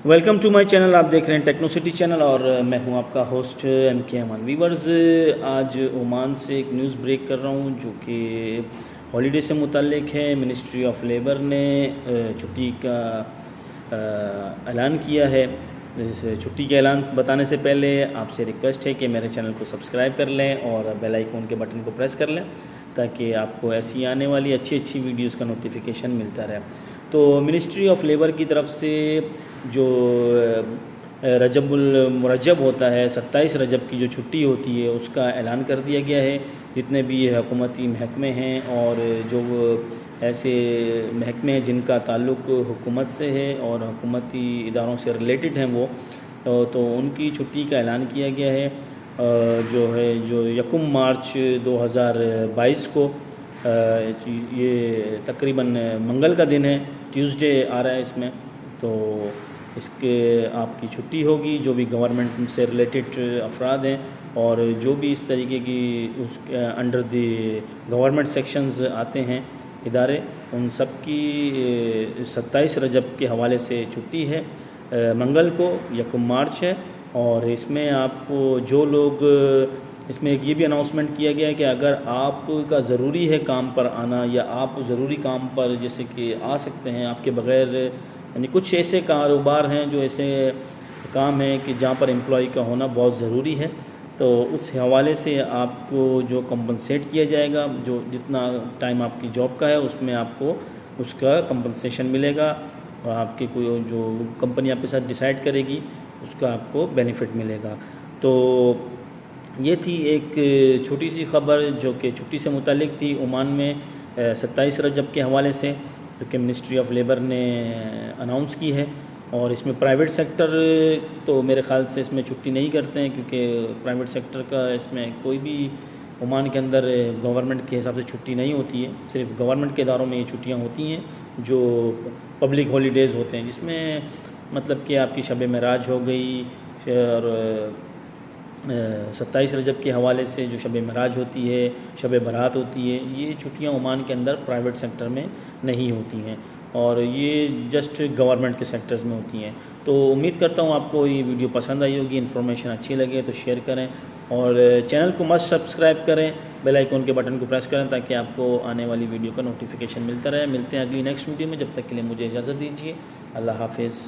Welcome to my channel. آپ دیکھ رہے ہیں ٹیکنو سٹی چینل اور میں ہوں آپ کا ہوسٹ MK امان. ویورز، آج عمان سے ایک نیوز بریک کر رہا ہوں جو کہ ہالیڈے سے متعلق ہے. منسٹری آف لیبر نے چھٹی کا اعلان کیا ہے. چھٹی کا اعلان بتانے سے پہلے آپ سے ریکویسٹ ہے کہ میرے چینل کو سبسکرائب کر لیں اور بیل آئیکن کے بٹن کو پریس کر لیں تاکہ آپ کو ایسی آنے والی اچھی ویڈیوز کا نوٹیفیکیشن ملتا رہے. تو منسٹری آف لیبر کی طرف سے جو رجب المرجب ہوتا ہے، 27 رجب کی جو چھٹی ہوتی ہے اس کا اعلان کر دیا گیا ہے. جتنے بھی حکومتی محکمے ہیں اور جو ایسے محکمے ہیں جن کا تعلق حکومت سے ہے اور حکومتی اداروں سے ریلیٹڈ ہیں وہ تو ان کی چھٹی کا اعلان کیا گیا ہے. جو 1 مارچ 2022 کو یہ تقریباً منگل کا دن ہے، ٹیوزڈے آ رہا ہے اس میں. تو اس کے آپ کی چھٹی ہوگی. جو بھی گورنمنٹ سے ریلیٹڈ افراد ہیں اور جو بھی اس طریقے کی اس انڈر دی گورنمنٹ سیکشنز آتے ہیں ادارے، ان سب کی 27 رجب کے حوالے سے چھٹی ہے. منگل کو 1 مارچ ہے. اور اس میں آپ کو جو لوگ اس میں ایک یہ بھی اناؤنسمنٹ کیا گیا ہے کہ اگر آپ کا ضروری ہے کام پر آنا یا آپ ضروری کام پر جیسے کہ آ سکتے ہیں آپ کے بغیر، یعنی کچھ ایسے کاروبار ہیں جو ایسے کام ہیں کہ جہاں پر امپلائی کا ہونا بہت ضروری ہے، تو اس حوالے سے آپ کو جو کمپنسیٹ کیا جائے گا، جو جتنا ٹائم آپ کی جاب کا ہے اس میں آپ کو اس کا کمپنسیشن ملے گا. اور آپ کی کوئی جو کمپنی آپ کے ساتھ ڈیسائیڈ کرے گی اس کا آپ کو بینیفٹ ملے گا. تو یہ تھی ایک چھوٹی سی خبر جو کہ چھٹی سے متعلق تھی عمان میں 27 رجب کے حوالے سے، جو کہ منسٹری آف لیبر نے اناؤنس کی ہے. اور اس میں پرائیویٹ سیکٹر تو میرے خیال سے اس میں چھٹی نہیں کرتے ہیں، کیونکہ پرائیویٹ سیکٹر کا اس میں کوئی بھی عمان کے اندر گورنمنٹ کے حساب سے چھٹی نہیں ہوتی ہے. صرف گورنمنٹ کے اداروں میں یہ چھٹیاں ہوتی ہیں جو پبلک ہالیڈیز ہوتے ہیں، جس میں مطلب کہ آپ کی شب معراج ہو گئی اور 27 رجب کے حوالے سے جو شب معراج ہوتی ہے، شب برات ہوتی ہے، یہ چھٹیاں عمان کے اندر پرائیویٹ سیکٹر میں نہیں ہوتی ہیں اور یہ جسٹ گورنمنٹ کے سیکٹرز میں ہوتی ہیں. تو امید کرتا ہوں آپ کو یہ ویڈیو پسند آئی ہوگی. انفارمیشن اچھی لگے تو شیئر کریں اور چینل کو مست سبسکرائب کریں، بیل آئیکن کے بٹن کو پریس کریں تاکہ آپ کو آنے والی ویڈیو کا نوٹیفیکیشن ملتا رہے. ملتے ہیں اگلی نیکسٹ ویڈیو میں. جب تک کے لیے مجھے اجازت دیجیے. اللہ حافظ.